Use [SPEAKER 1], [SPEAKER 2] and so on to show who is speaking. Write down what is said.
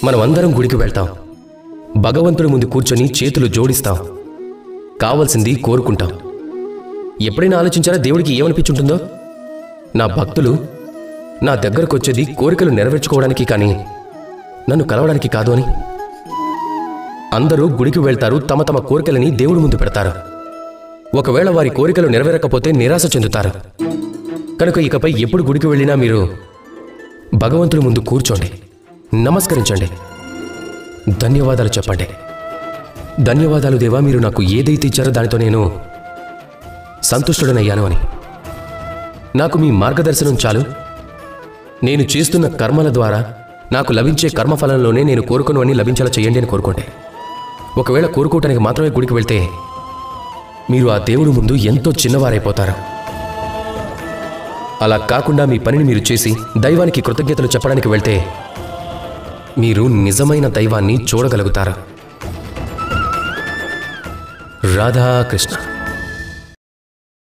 [SPEAKER 1] మనమందరం గుడికి వెళ్తాం, భగవంతుడి ముందు కూర్చొని చేతులు జోడిస్తాం, కావలసింది కోరుకుంటాం. ఎప్పుడైనా ఆలోచించారా దేవుడికి ఏమనిపించుంటుందో? నా భక్తులు నా దగ్గరకు వచ్చేది కోరికలు నెరవేర్చుకోవడానికి కానీ నన్ను కలవడానికి కాదు అని. అందరూ గుడికి వెళ్తారు, తమ తమ కోరికలని దేవుడి ముందు పెడతారు. ఒకవేళ వారి కోరికలు నెరవేరకపోతే నిరాశ చెందుతారు. కనుక ఇకపై ఎప్పుడు గుడికి వెళ్ళినా మీరు భగవంతుడి ముందు కూర్చోండి, నమస్కరించండి, ధన్యవాదాలు చెప్పండి. ధన్యవాదాలు దేవా, మీరు నాకు ఏదైతే ఇచ్చారో దానితో నేను సంతుష్టుడనయ్యాను అని. నాకు మీ మార్గదర్శనం చాలు. నేను చేస్తున్న కర్మల ద్వారా నాకు లభించే కర్మఫలంలోనే నేను కోరుకున్నవన్నీ లభించేలా చేయండి అని కోరుకోండి. ఒకవేళ కోరుకోవటానికి మాత్రమే గుడికి వెళ్తే మీరు ఆ దేవుడి ముందు ఎంతో చిన్నవారైపోతారు. అలా కాకుండా మీ పనిని మీరు చేసి దైవానికి కృతజ్ఞతలు చెప్పడానికి వెళ్తే మీరు నిజమైన దైవాన్ని చూడగలుగుతారు. రాధాకృష్ణ.